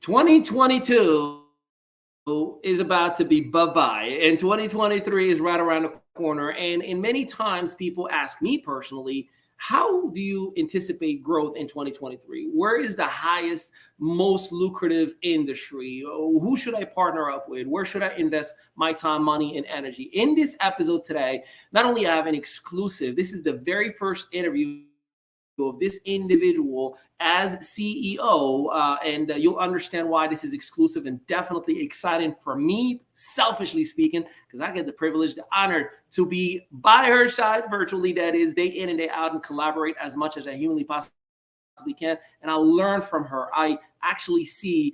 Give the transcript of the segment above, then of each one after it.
2022 is about to be bye-bye, and 2023 is right around the corner. And many times people ask me personally, how do you anticipate growth in 2023? Where is the highest, most lucrative industry? Who should I partner up with? Where should I invest my time, money, and energy? In this episode today, not only I have an exclusive, this is the very first interview of this individual as CEO, and you'll understand why this is exclusive and definitely exciting for me, selfishly speaking, because I get the privilege, the honor to be by her side virtually, that is, day in and day out, and collaborate as much as I humanly possibly can. And I learn from her. I actually see,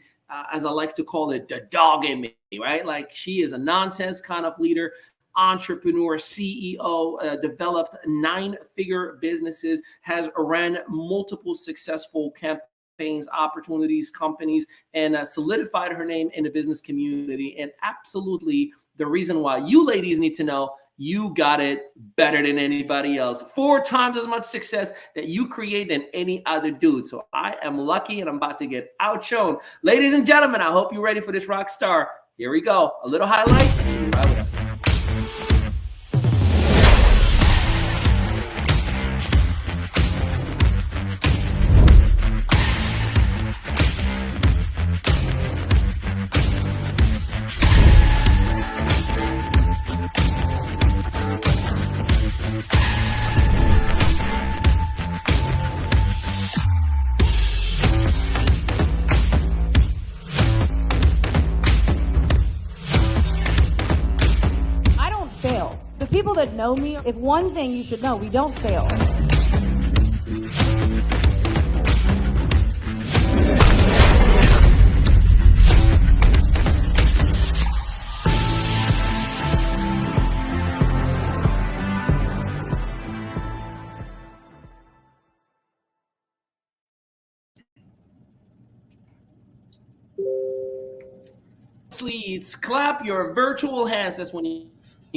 as I like to call it, the dog in me, right? Like, she is a nonsense kind of leader, entrepreneur, CEO, developed 9-figure businesses, has ran multiple successful campaigns, opportunities, companies, and solidified her name in the business community. And absolutely the reason why you ladies need to know you got it better than anybody else. 4 times as much success that you create than any other dude. So I am lucky and I'm about to get outshone. Ladies and gentlemen, I hope you're ready for this rock star. Here we go. A little highlight. Ride with us. People that know me, if one thing you should know, we don't fail. Please clap your virtual hands. That's when you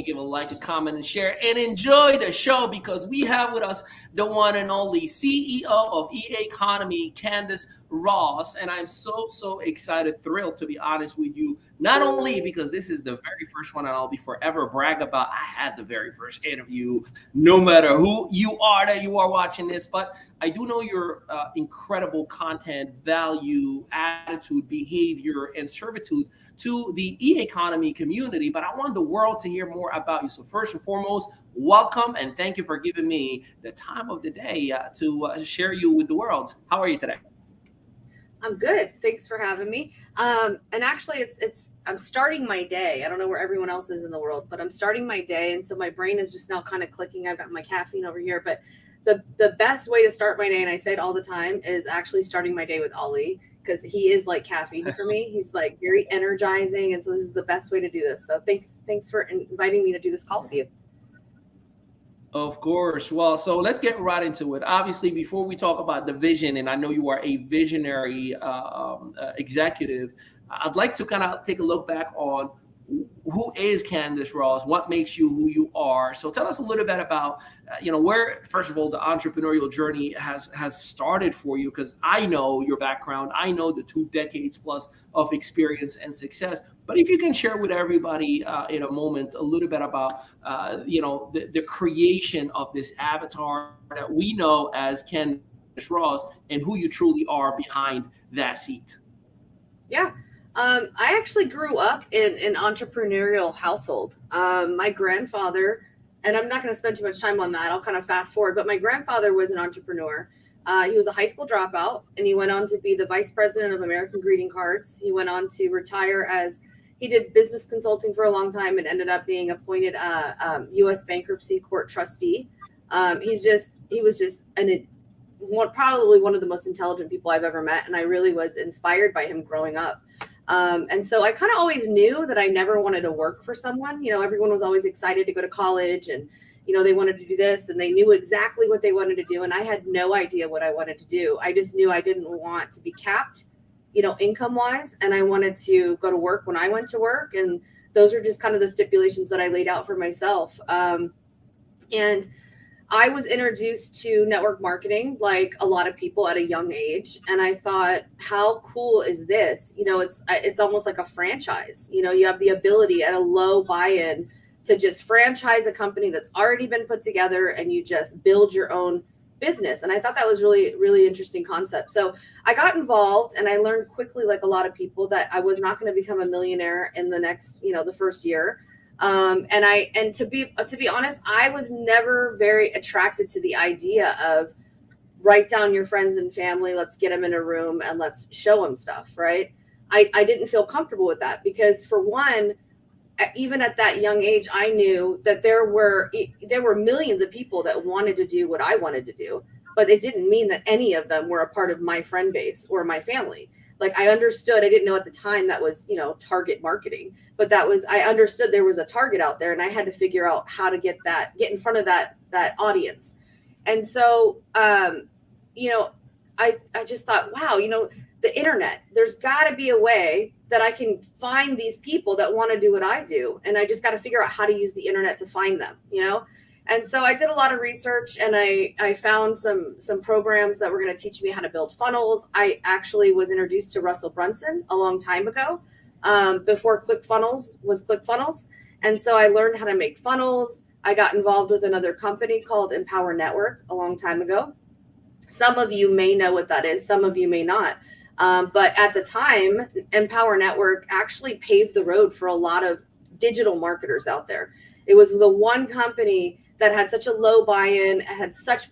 give a like, a comment, and share, and enjoy the show, because we have with us the one and only CEO of Eaconomy, Candace Ross. And I'm so excited, thrilled, to be honest with you, not only because this is the very first one and I'll be forever brag about I had the very first interview, no matter who you are that you are watching this, but I do know your incredible content, value, attitude, behavior, and servitude to the e-economy community. But I want the world to hear more about you. So first and foremost, welcome, and thank you for giving me the time of the day to share you with the world. How are you today? I'm good. Thanks for having me. And actually, I'm starting my day. I don't know where everyone else is in the world, but I'm starting my day, and so my brain is just now kind of clicking. I've got my caffeine over here, but the best way to start my day, and I say it all the time, is actually starting my day with Ali, because he is like caffeine for me. He's like very energizing, and so this is the best way to do this. So thanks for inviting me to do this call with you. Of course. Well, so let's get right into it. Obviously, before we talk about the vision, and I know you are a visionary executive, I'd like to kind of take a look back on who is Candace Ross, what makes you who you are. So tell us a little bit about, where, first of all, the entrepreneurial journey has started for you, because I know your background. I know the 2 decades plus of experience and success. But if you can share with everybody in a moment a little bit about, the creation of this avatar that we know as Candace Ross, and who you truly are behind that seat. Yeah. I actually grew up in an entrepreneurial household. My grandfather, and I'm not going to spend too much time on that, I'll kind of fast forward, but my grandfather was an entrepreneur. He was a high school dropout, and he went on to be the vice president of American Greeting Cards. He went on to retire he did business consulting for a long time and ended up being appointed U.S. bankruptcy court trustee. He was just probably one of the most intelligent people I've ever met, and I really was inspired by him growing up. And so I kind of always knew that I never wanted to work for someone. Everyone was always excited to go to college, and, they wanted to do this, and they knew exactly what they wanted to do. And I had no idea what I wanted to do. I just knew I didn't want to be capped, income wise. And I wanted to go to work when I went to work. And those are just kind of the stipulations that I laid out for myself. And I was introduced to network marketing like a lot of people at a young age. And I thought, how cool is this? It's almost like a franchise. You have the ability at a low buy-in to just franchise a company that's already been put together, and you just build your own business. And I thought that was really, really interesting concept. So I got involved, and I learned quickly, like a lot of people, that I was not going to become a millionaire in the next, the first year. And to be honest, I was never very attracted to the idea of write down your friends and family, let's get them in a room and let's show them stuff. Right. I didn't feel comfortable with that because, for one, even at that young age, I knew that there were millions of people that wanted to do what I wanted to do, but it didn't mean that any of them were a part of my friend base or my family. Like, I understood, I didn't know at the time that was, target marketing, but I understood there was a target out there, and I had to figure out how to get in front of that audience. And so, I just thought, wow, the internet, there's got to be a way that I can find these people that want to do what I do. And I just got to figure out how to use the internet to find them, And so I did a lot of research, and I found some programs that were going to teach me how to build funnels. I actually was introduced to Russell Brunson a long time ago, before ClickFunnels was ClickFunnels. And so I learned how to make funnels. I got involved with another company called Empower Network a long time ago. Some of you may know what that is. Some of you may not. But at the time, Empower Network actually paved the road for a lot of digital marketers out there. It was the one company that had such a low buy-in, had such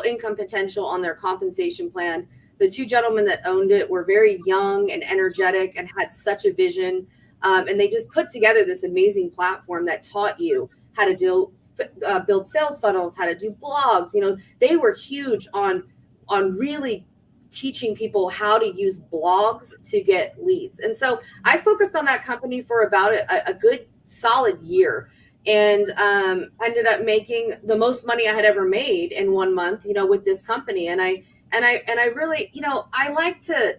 income potential on their compensation plan. The two gentlemen that owned it were very young and energetic and had such a vision. And they just put together this amazing platform that taught you how to build sales funnels, how to do blogs. They were huge on really teaching people how to use blogs to get leads. And so I focused on that company for about a good solid year, and ended up making the most money I had ever made in 1 month, with this company. And I really, I like to,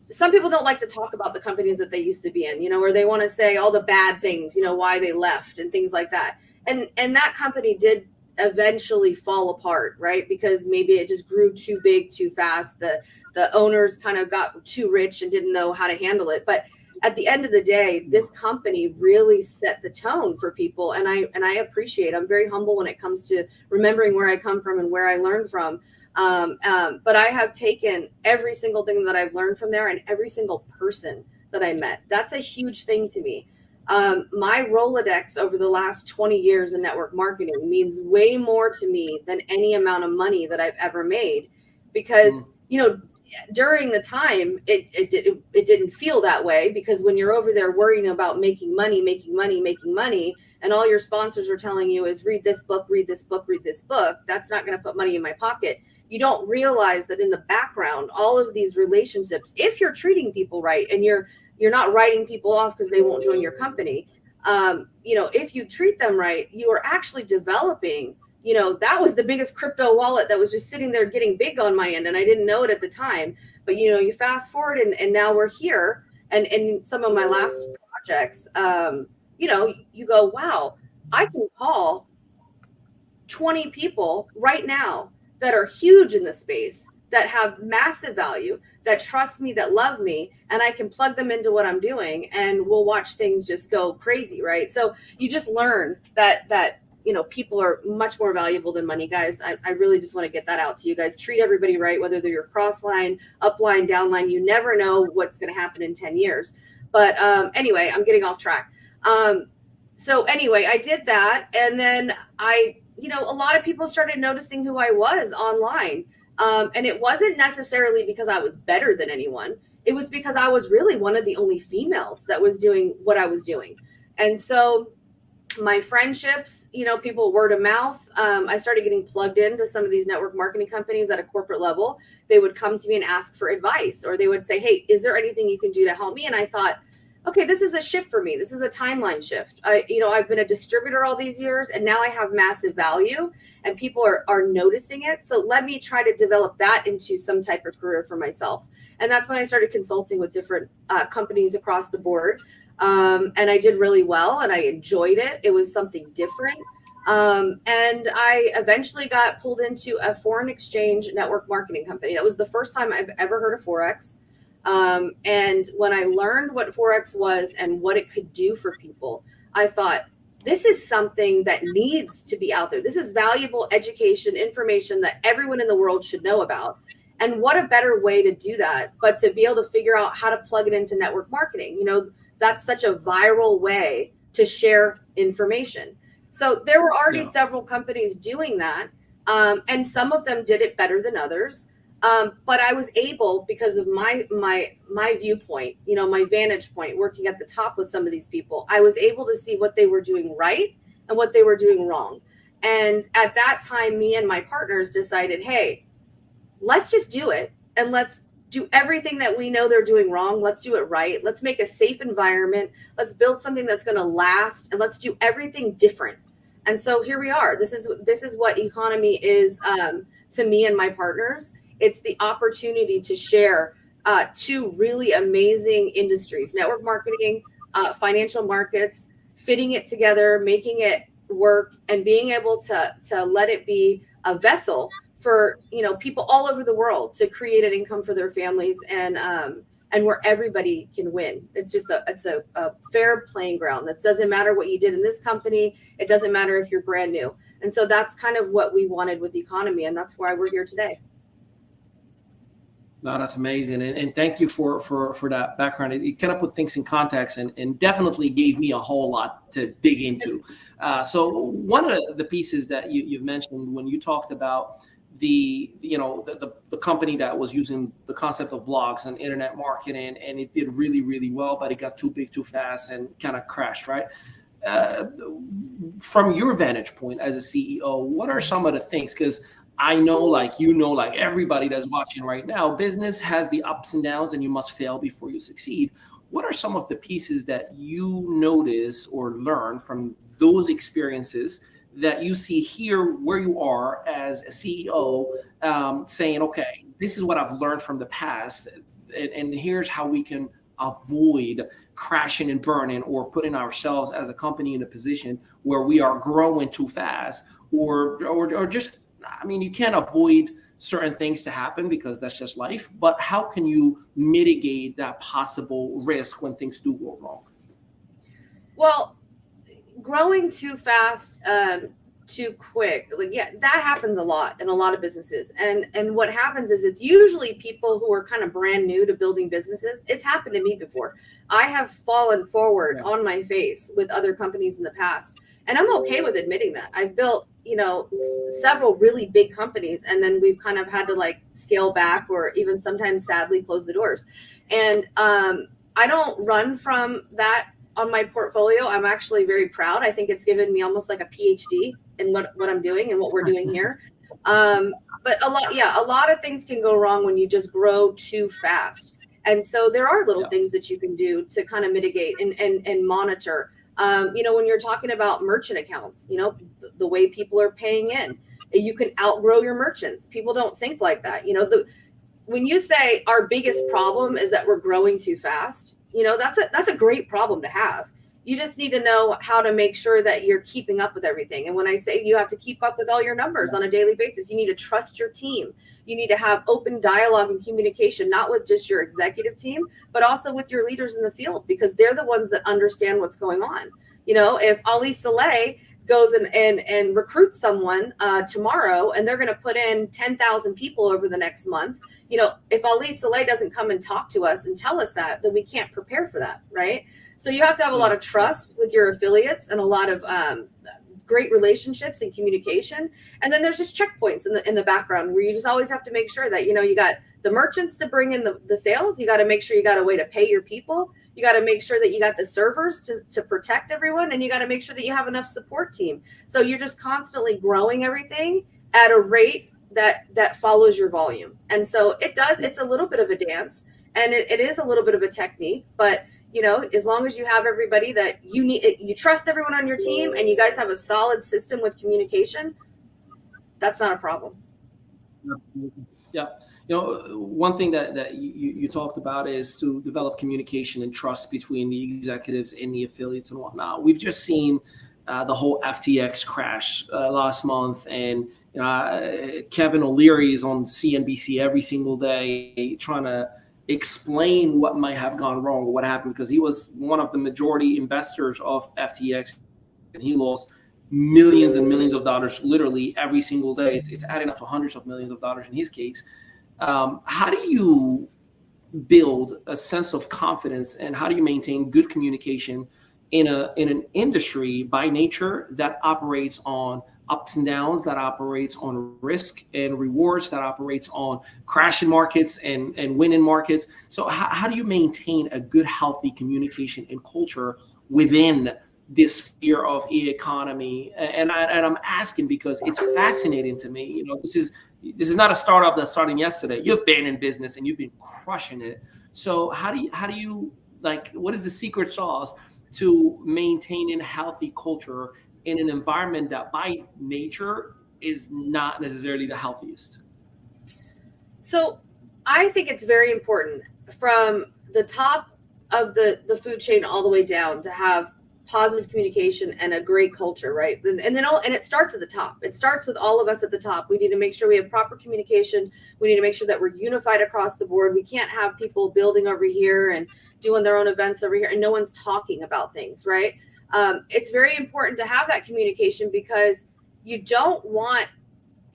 some people don't like to talk about the companies that they used to be in, or they want to say all the bad things, why they left and things like that. And that company did eventually fall apart, right? Because maybe it just grew too big too fast. The owners kind of got too rich and didn't know how to handle it. But at the end of the day, this company really set the tone for people. And I appreciate, I'm very humble when it comes to remembering where I come from and where I learned from. But I have taken every single thing that I've learned from there, and every single person that I met. That's a huge thing to me. My Rolodex over the last 20 years in network marketing means way more to me than any amount of money that I've ever made, because, during the time it didn't feel that way, because when you're over there worrying about making money, and all your sponsors are telling you is read this book, that's not going to put money in my pocket. You don't realize that in the background, all of these relationships, if you're treating people right and you're not writing people off because they won't join your company. If you treat them right, you are actually developing, that was the biggest crypto wallet that was just sitting there getting big on my end. And I didn't know it at the time, but you fast forward and now we're here. And in some of my last projects, you go, wow, I can call 20 people right now that are huge in the space, that have massive value, that trust me, that love me, and I can plug them into what I'm doing, and we'll watch things just go crazy, right? So you just learn that people are much more valuable than money, guys. I really just want to get that out to you guys. Treat everybody right, whether they're your cross-line, upline, downline. You never know what's going to happen in 10 years. But anyway, I'm getting off track. So anyway, I did that, and then a lot of people started noticing who I was online. And it wasn't necessarily because I was better than anyone. It was because I was really one of the only females that was doing what I was doing. And so my friendships, people word of mouth, I started getting plugged into some of these network marketing companies at a corporate level. They would come to me and ask for advice, or they would say, hey, is there anything you can do to help me? And I thought, okay, this is a shift for me. This is a timeline shift. I've been a distributor all these years, and now I have massive value, and people are noticing it. So let me try to develop that into some type of career for myself. And that's when I started consulting with different companies across the board. And I did really well, and I enjoyed it. It was something different. And I eventually got pulled into a foreign exchange network marketing company. That was the first time I've ever heard of Forex. And when I learned what Forex was and what it could do for people, I thought, this is something that needs to be out there. This is valuable education, information that everyone in the world should know about. And what a better way to do that, but to be able to figure out how to plug it into network marketing. That's such a viral way to share information. So there were already several companies doing that. And some of them did it better than others. But I was able, because of my viewpoint, my vantage point, working at the top with some of these people, I was able to see what they were doing right and what they were doing wrong. And at that time, me and my partners decided, hey, let's just do it. And let's do everything that we know they're doing wrong. Let's do it right. Let's make a safe environment. Let's build something that's going to last, and let's do everything different. And so here we are. This is what Eaconomy is to me and my partners. It's the opportunity to share two really amazing industries: network marketing, financial markets, fitting it together, making it work, and being able to let it be a vessel for people all over the world to create an income for their families, and where everybody can win. It's a fair playing ground. That doesn't matter what you did in this company. It doesn't matter if you're brand new. And so that's kind of what we wanted with Economy, and that's why we're here today. No, that's amazing. And thank you for that background. It kind of put things in context and definitely gave me a whole lot to dig into. So one of the pieces that you've mentioned when you talked about the company that was using the concept of blogs and internet marketing, and it did really, really well, but it got too big too fast and kind of crashed, right? From your vantage point as a CEO, what are some of the things? Because I know, like everybody that's watching right now, business has the ups and downs, and you must fail before you succeed. What are some of the pieces that you notice or learn from those experiences that you see here where you are as a CEO, saying, okay, this is what I've learned from the past, and here's how we can avoid crashing and burning, or putting ourselves as a company in a position where we are growing too fast, or just, you can't avoid certain things to happen because that's just life, but how can you mitigate that possible risk when things do go wrong? Well, growing too fast, too quick, that happens a lot in a lot of businesses. And what happens is it's usually people who are kind of brand new to building businesses. It's happened to me before. I have fallen forward on my face with other companies in the past, and I'm okay with admitting that. I've built several really big companies, and then we've kind of had to scale back, or even sometimes sadly close the doors. And I don't run from that on my portfolio. I'm actually very proud. I think it's given me almost like a PhD in what I'm doing and what we're doing here. But a lot of things can go wrong when you just grow too fast. And so there are little things that you can do to kind of mitigate and monitor. When you're talking about merchant accounts, the way people are paying in, you can outgrow your merchants. People don't think like that. When you say our biggest problem is that we're growing too fast, that's a great problem to have. You just need to know how to make sure that you're keeping up with everything. And when I say you have to keep up with all your numbers on a daily basis, you need to trust your team. You need to have open dialogue and communication, not with just your executive team, but also with your leaders in the field, because they're the ones that understand what's going on. If Ali Saleh goes and recruits someone tomorrow, and they're going to put in 10,000 people over the next month, if Ali Saleh doesn't come and talk to us and tell us that, then we can't prepare for that, right? So you have to have a lot of trust with your affiliates, and a lot of great relationships and communication. And then there's just checkpoints in the background where you just always have to make sure that, you got the merchants to bring in the sales. You got to make sure you got a way to pay your people. You got to make sure that you got the servers to protect everyone. And you got to make sure that you have enough support team. So you're just constantly growing everything at a rate that follows your volume. And so it's a little bit of a dance, and it is a little bit of a technique, but as long as you have everybody that you trust everyone on your team, and you guys have a solid system with communication, that's not a problem. Yeah. One thing that you talked about is to develop communication and trust between the executives and the affiliates and whatnot. We've just seen the whole FTX crash last month, and Kevin O'Leary is on CNBC every single day trying to explain what might have gone wrong or what happened, because he was one of the majority investors of FTX, and he lost millions and millions of dollars literally every single day. It's adding up to hundreds of millions of dollars in his case. How do you build a sense of confidence, and how do you maintain good communication in an industry by nature that operates on ups and downs, that operates on risk and rewards, that operates on crashing markets and winning markets? So how do you maintain a good, healthy communication and culture within this sphere of e-economy? And I'm asking because it's fascinating to me. This is not a startup that's starting yesterday. You've been in business and you've been crushing it. So how do you what is the secret sauce to maintaining healthy culture in an environment that by nature is not necessarily the healthiest? So I think it's very important from the top of the food chain all the way down to have positive communication and a great culture, right? And it starts at the top. It starts with all of us at the top. We need to make sure we have proper communication. We need to make sure that we're unified across the board. We can't have people building over here and doing their own events over here and no one's talking about things, right? It's very important to have that communication, because you don't want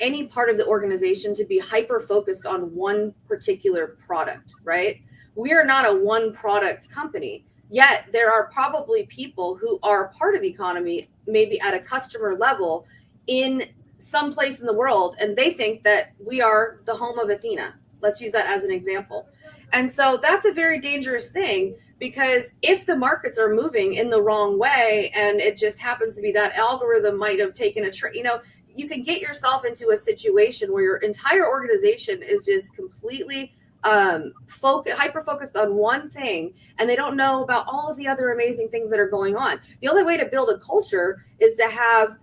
any part of the organization to be hyper focused on one particular product, right? We are not a one product company. Yet there are probably people who are part of Eaconomy, maybe at a customer level in some place in the world, and they think that we are the home of Athena. Let's use that as an example. And so that's a very dangerous thing, because if the markets are moving in the wrong way, and it just happens to be that algorithm might have taken a you can get yourself into a situation where your entire organization is just completely hyper focused on one thing, and they don't know about all of the other amazing things that are going on. The only way to build a culture is to have,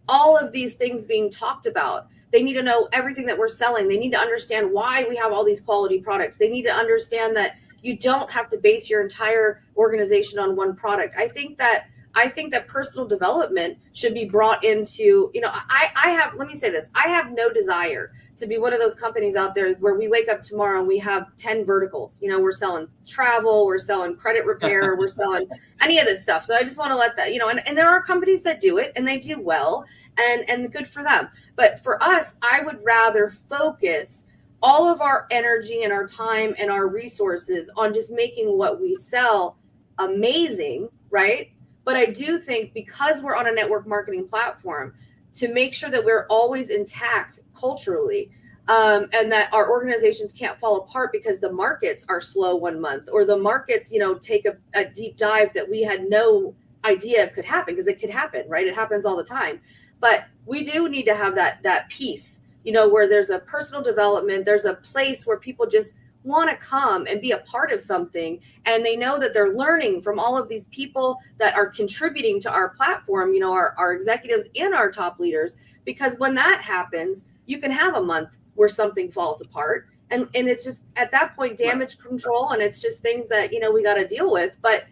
all of these things being talked about. They need to know everything that we're selling. They need to understand why we have all these quality products. They need to understand that you don't have to base your entire organization on one product. I think that personal development should be brought into, let me say this. I have no desire to be one of those companies out there where we wake up tomorrow and we have 10 verticals. We're selling travel, we're selling credit repair, we're selling any of this stuff. So I just want to let that, and there are companies that do it and they do well, and good for them. But for us, I would rather focus all of our energy and our time and our resources on just making what we sell amazing, right? But I do think, because we're on a network marketing platform, to make sure that we're always intact culturally, and that our organizations can't fall apart because the markets are slow one month, or the markets, take a deep dive that we had no idea could happen, because it could happen, right? It happens all the time. But we do need to have that piece, where there's a personal development, there's a place where people just want to come and be a part of something, and they know that they're learning from all of these people that are contributing to our platform, our executives and our top leaders. Because when that happens, you can have a month where something falls apart, and it's just at that point damage control, and it's just things that we got to deal with, but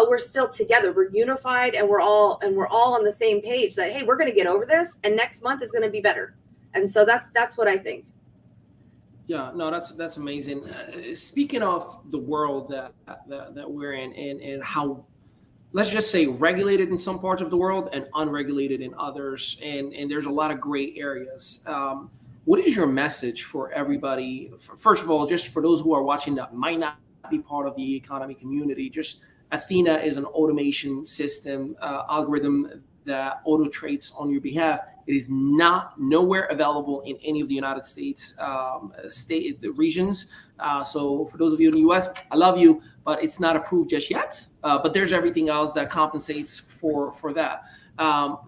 we're still together, we're unified, and we're all on the same page that, hey, we're going to get over this, and next month is going to be better. And so that's what I think. Yeah, no, that's amazing. Speaking of the world that we're in, and how, let's just say, regulated in some parts of the world and unregulated in others, and there's a lot of gray areas. What is your message for everybody? First of all, just for those who are watching that might not be part of the e-economy community, just Athena is an automation system, algorithm that auto trades on your behalf. It is nowhere available in any of the United States the regions. So for those of you in the US, I love you, but it's not approved just yet. But there's everything else that compensates for that.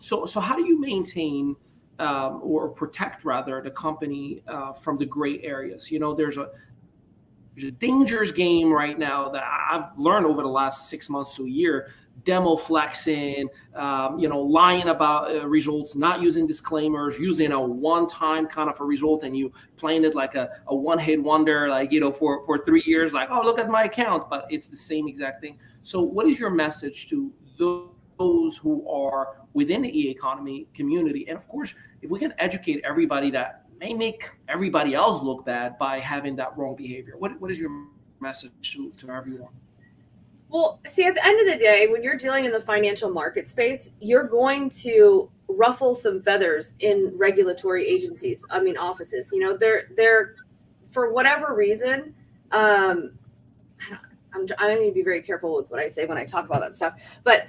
So how do you maintain or protect, rather, the company from the gray areas? There's a dangerous game right now that I've learned over the last 6 months to a year. Demo flexing, lying about results, not using disclaimers, using a one-time kind of a result, and you playing it like a one-hit wonder, for 3 years, like, oh, look at my account, but it's the same exact thing. So what is your message to those those who are within the e-economy community. And of course, if we can educate everybody, that may make everybody else look bad by having that wrong behavior. What is your message to everyone? Well, see, at the end of the day, when you're dealing in the financial market space, you're going to ruffle some feathers in regulatory agencies. I mean, offices. You know, they're for whatever reason. I need to be very careful with what I say when I talk about that stuff. But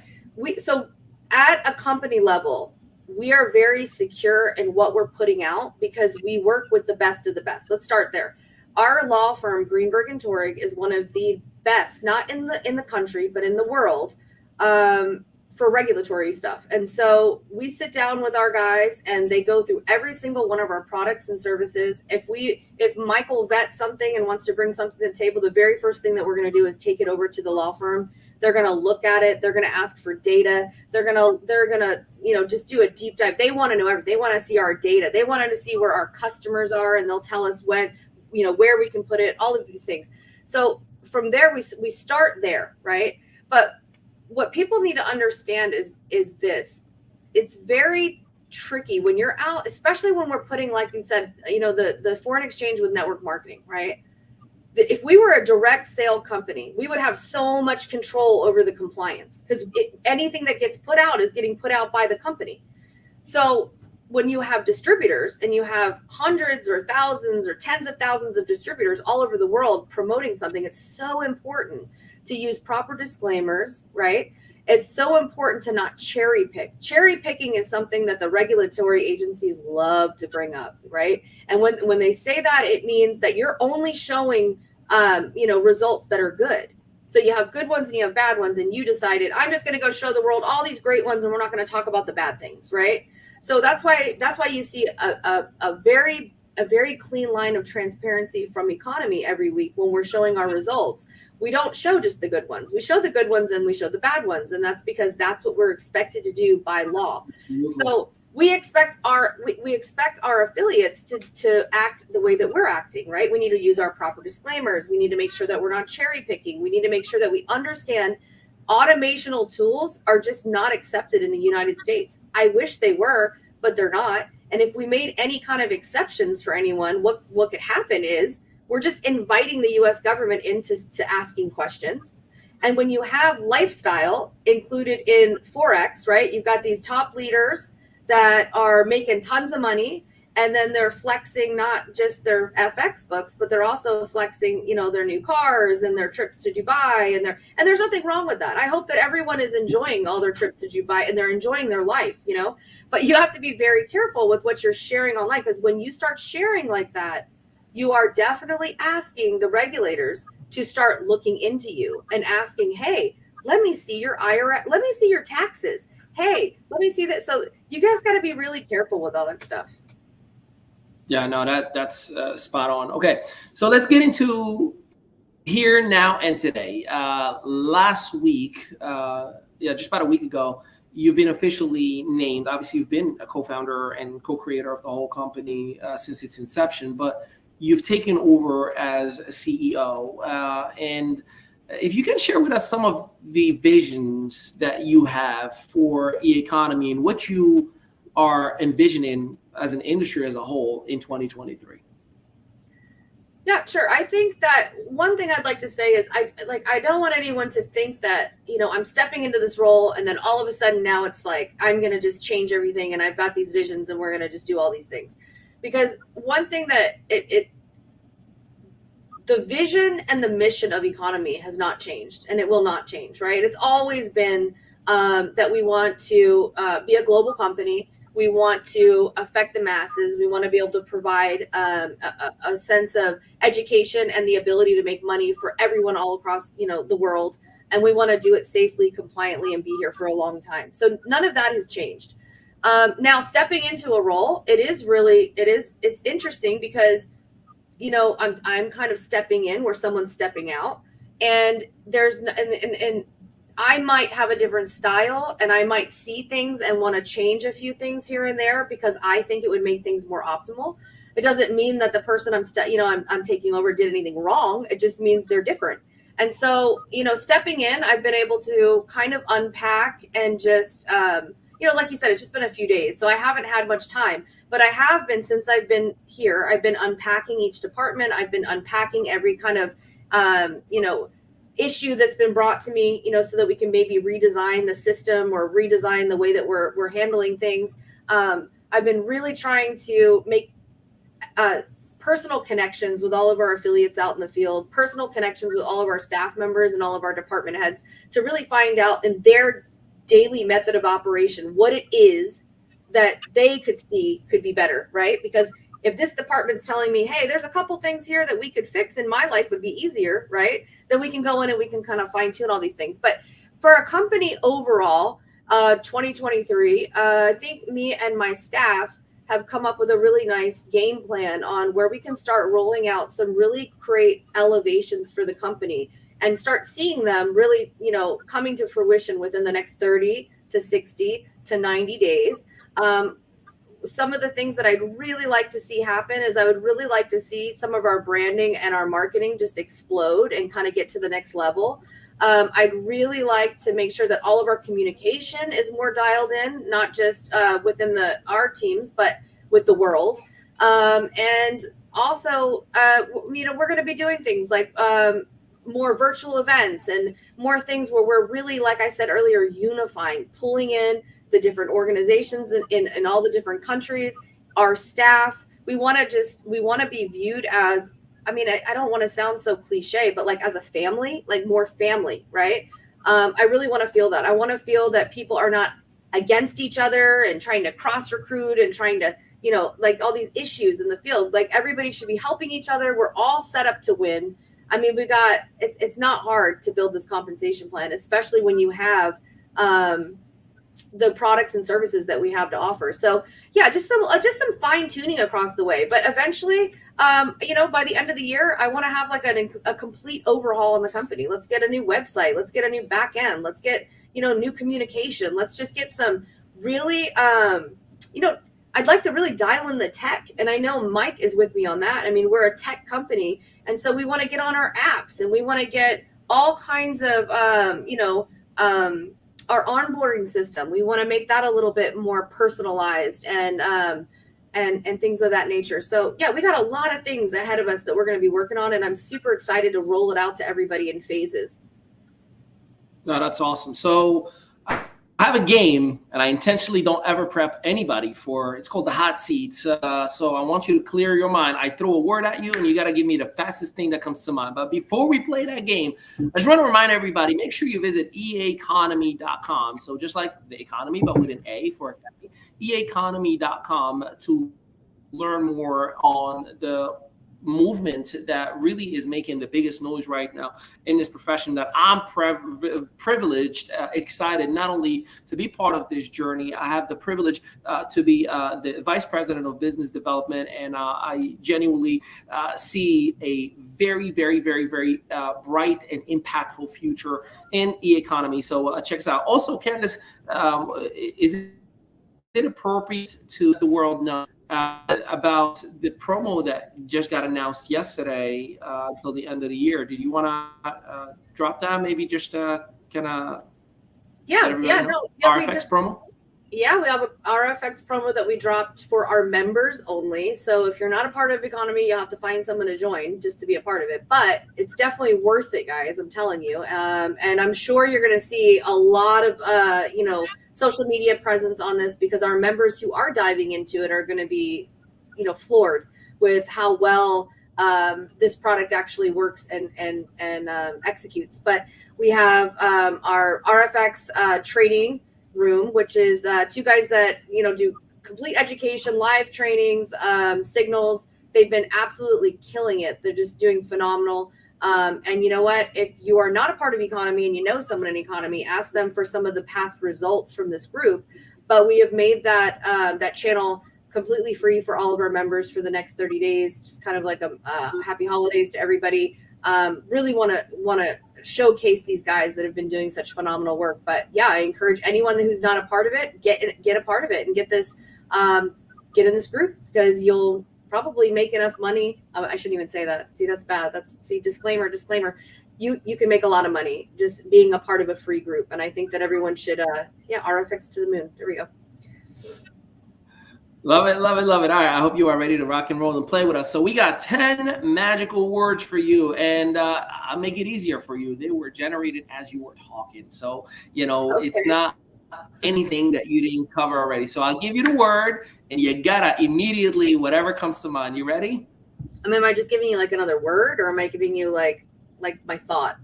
so at a company level, we are very secure in what we're putting out because we work with the best of the best. Let's start there. Our law firm, Greenberg and Torig, is one of the best, not in the country, but in the world, for regulatory stuff. And so we sit down with our guys and they go through every single one of our products and services. If Michael vets something and wants to bring something to the table, the very first thing that we're going to do is take it over to the law firm. They're going to look at it. They're going to ask for data. They're going to, just do a deep dive. They want to know everything. They want to see our data. They want to see where our customers are, and they'll tell us when, where we can put it, all of these things. So from there, we start there, right? But what people need to understand is this. It's very tricky when you're out, especially when we're putting, like you said, the foreign exchange with network marketing, right? If we were a direct sale company, we would have so much control over the compliance because anything that gets put out is getting put out by the company. So when you have distributors and you have hundreds or thousands or tens of thousands of distributors all over the world promoting something, it's so important to use proper disclaimers, right? It's so important to not cherry pick. Cherry picking is something that the regulatory agencies love to bring up, right? And when they say that, it means that you're only showing, results that are good. So you have good ones and you have bad ones, and you decided, I'm just going to go show the world all these great ones, and we're not going to talk about the bad things, right? So that's why you see a very clean line of transparency from Economy every week when we're showing our results. We don't show just the good ones. We show the good ones and we show the bad ones. And that's because that's what we're expected to do by law. So we expect our affiliates to act the way that we're acting, right? We need to use our proper disclaimers. We need to make sure that we're not cherry picking. We need to make sure that we understand automational tools are just not accepted in the United States. I wish they were, but they're not. And if we made any kind of exceptions for anyone, what could happen is we're just inviting the U.S. government into asking questions. And when you have lifestyle included in Forex, right, you've got these top leaders that are making tons of money, and then they're flexing not just their FX books, but they're also flexing, their new cars and their trips to Dubai, and there's nothing wrong with that. I hope that everyone is enjoying all their trips to Dubai and they're enjoying their life, But you have to be very careful with what you're sharing online, because when you start sharing like that, you are definitely asking the regulators to start looking into you and asking, hey, let me see your IRS, let me see your taxes. Hey, let me see that. So you guys got to be really careful with all that stuff. Yeah, no, that's spot on. Okay, so let's get into here, now, and today. Last week, just about a week ago, you've been officially named. Obviously, you've been a co-founder and co-creator of the whole company since its inception, but you've taken over as a CEO. And if you can share with us some of the visions that you have for e-economy and what you are envisioning as an industry as a whole in 2023. Yeah, sure. I think that one thing I'd like to say is I don't want anyone to think that, I'm stepping into this role and then all of a sudden now it's like, I'm going to just change everything and I've got these visions and we're going to just do all these things. Because one thing that the vision and the mission of Economy has not changed, and it will not change, right? It's always been that we want to be a global company. We want to affect the masses. We want to be able to provide a sense of education and the ability to make money for everyone all across, the world. And we want to do it safely, compliantly, and be here for a long time. So none of that has changed. Now, stepping into a role, it's interesting because, I'm kind of stepping in where someone's stepping out, and and I might have a different style, and I might see things and want to change a few things here and there because I think it would make things more optimal. It doesn't mean that the person I'm taking over did anything wrong. It just means they're different. And so, stepping in, I've been able to kind of unpack and just, like you said, it's just been a few days. So I haven't had much time, but I have been, since I've been here, I've been unpacking each department. I've been unpacking every kind of, issue that's been brought to me, so that we can maybe redesign the system or redesign the way that we're handling things. I've been really trying to make personal connections with all of our affiliates out in the field, personal connections with all of our staff members and all of our department heads to really find out in their daily method of operation what it is that they could see could be better, right? Because if this department's telling me, hey, there's a couple things here that we could fix and my life would be easier, right? Then we can go in and we can kind of fine tune all these things. But for a company overall, 2023, I think me and my staff have come up with a really nice game plan on where we can start rolling out some really great elevations for the company and start seeing them really, coming to fruition within the next 30 to 60 to 90 days. Some of the things that I'd really like to see happen is I would really like to see some of our branding and our marketing just explode and kind of get to the next level. I'd really like to make sure that all of our communication is more dialed in, not just within our teams, but with the world. And also, we're going to be doing things like more virtual events and more things where we're really, like I said earlier, unifying, pulling in the different organizations in all the different countries, our staff. We want to be viewed as, I don't want to sound so cliche, but like as a family, like more family, right? I really want to feel that. I want to feel that people are not against each other and trying to cross recruit and trying to, like all these issues in the field. Like everybody should be helping each other. We're all set up to win. It's not hard to build this compensation plan, especially when you have the products and services that we have to offer. So yeah, just some fine tuning across the way. But eventually, by the end of the year, I want to have like a complete overhaul in the company. Let's get a new website. Let's get a new back end. Let's get, new communication. Let's just get some really, I'd like to really dial in the tech. And I know Mike is with me on that. We're a tech company. And so we want to get on our apps and we want to get all kinds of, our onboarding system. We want to make that a little bit more personalized and things of that nature. So yeah, we got a lot of things ahead of us that we're going to be working on, and I'm super excited to roll it out to everybody in phases. No, that's awesome. So I have a game, and I intentionally don't ever prep anybody for. It's called the hot seats. So I want you to clear your mind. I throw a word at you, and you got to give me the fastest thing that comes to mind. But before we play that game, I just want to remind everybody: make sure you visit eaconomy.com. So just like the economy, but with an A for academy, eaconomy.com to learn more on the movement that really is making the biggest noise right now in this profession that I'm privileged, excited not only to be part of this journey. I have the privilege to be the vice president of business development, and I genuinely see a very, very, very, very bright and impactful future in Eaconomy. So check us out. Also, Candace, is it appropriate to let the world know about the promo that just got announced yesterday until the end of the year? Did you want to drop that? Maybe just RFX promo? Yeah, we have a RFX promo that we dropped for our members only. So if you're not a part of Economy, you have to find someone to join just to be a part of it. But it's definitely worth it, guys. I'm telling you. And I'm sure you're going to see a lot of, social media presence on this, because our members who are diving into it are going to be, floored with how well this product actually works and executes. But we have our RFX trading room, which is two guys that do complete education, live trainings, signals. They've been absolutely killing it. They're just doing phenomenal. And you know what? If you are not a part of Economy and you know someone in Economy, ask them for some of the past results from this group. But we have made that channel completely free for all of our members for the next 30 days. Just kind of like a happy holidays to everybody. Really want to showcase these guys that have been doing such phenomenal work. But yeah, I encourage anyone who's not a part of it, get a part of it and get in this group, because you'll probably make enough money. I shouldn't even say that. See, that's bad. Disclaimer. you can make a lot of money just being a part of a free group. And I think that everyone should, RFX to the moon. There we go. Love it, love it, love it. All right, I hope you are ready to rock and roll and play with us. So we got 10 magical words for you, and I'll make it easier for you. They were generated as you were talking. So, it's not anything that you didn't cover already. So I'll give you the word, and you gotta immediately, whatever comes to mind. You ready? Am I just giving you like another word, or am I giving you like my thought?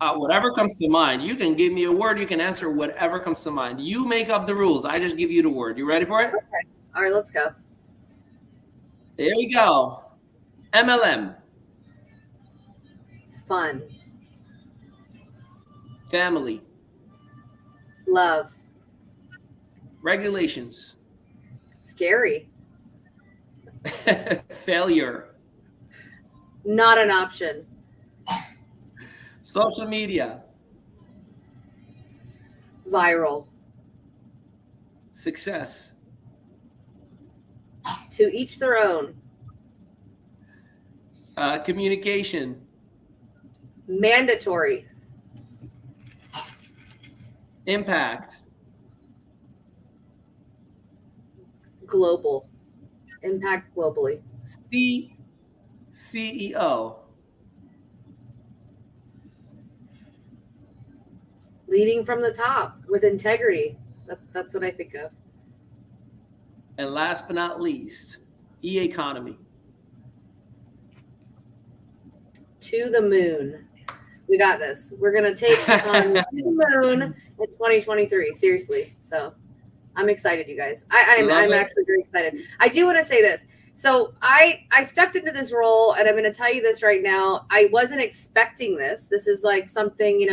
Whatever comes to mind. You can give me a word. You can answer whatever comes to mind. You make up the rules. I just give you the word. You ready for it? Okay. All right, let's go. There we go. MLM. Fun. Family. Love. Regulations. Scary. Failure. Not an option. Social media. Viral. Success. To each their own. Communication. Mandatory. Impact. Global. Impact globally. CEO. Leading from the top with integrity. That's what I think of. And last but not least, Economy. To the moon. We got this. We're going to take Economy to the moon in 2023. Seriously. So I'm excited, you guys. I'm actually very excited. I do want to say this. So I stepped into this role, and I'm going to tell you this right now. I wasn't expecting this. This is like something,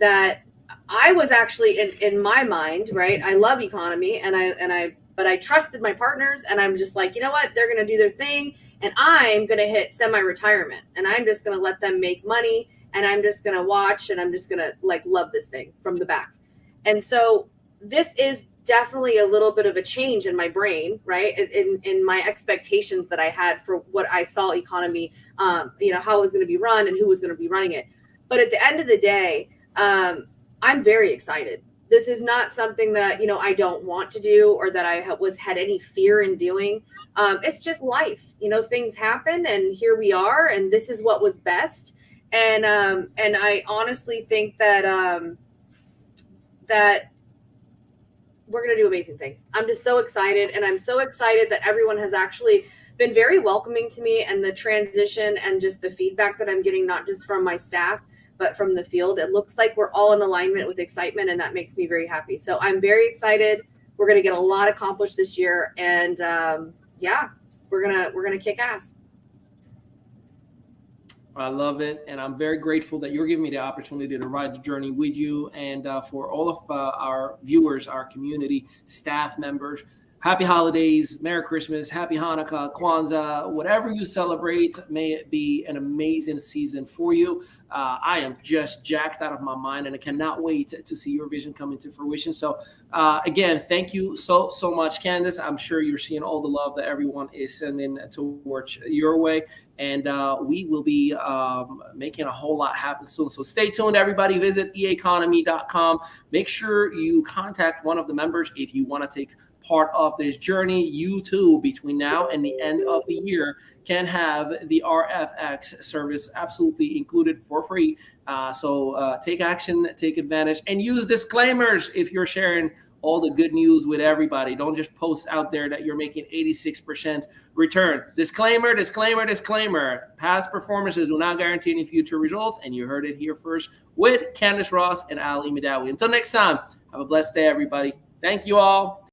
that I was actually in my mind, right? I love Economy, but I trusted my partners, and I'm just like, you know what? They're going to do their thing, and I'm going to hit semi-retirement, and I'm just going to let them make money, and I'm just going to watch, and I'm just going to love this thing from the back. And so this is definitely a little bit of a change in my brain, right? In my expectations that I had for what I saw Economy, how it was going to be run and who was going to be running it. But at the end of the day, I'm very excited. This is not something that, I don't want to do or that I had any fear in doing. It's just life, things happen, and here we are, and this is what was best. And I honestly think that, that we're going to do amazing things. I'm just so excited. And I'm so excited that everyone has actually been very welcoming to me, and the transition and just the feedback that I'm getting, not just from my staff, but from the field. It looks like we're all in alignment with excitement, and that makes me very happy. So I'm very excited. We're going to get a lot accomplished this year, and we're gonna kick ass. I love it, and I'm very grateful that you're giving me the opportunity to ride the journey with you. And for all of our viewers, our community, staff members, happy holidays, Merry Christmas, Happy Hanukkah, Kwanzaa, whatever you celebrate, may it be an amazing season for you. I am just jacked out of my mind, and I cannot wait to see your vision come into fruition. So again, thank you so much, Candace. I'm sure you're seeing all the love that everyone is sending towards your way. And we will be making a whole lot happen soon. So stay tuned, everybody. Visit eaconomy.com. Make sure you contact one of the members if you want to take part of this journey. You too, between now and the end of the year, can have the RFX service absolutely included for free. So take action, take advantage, and use disclaimers if you're sharing all the good news with everybody. Don't just post out there that you're making 86% return. Disclaimer, disclaimer, disclaimer. Past performances do not guarantee any future results, and you heard it here first with Candace Ross and Ali Madawi. Until next time, have a blessed day, everybody. Thank you all.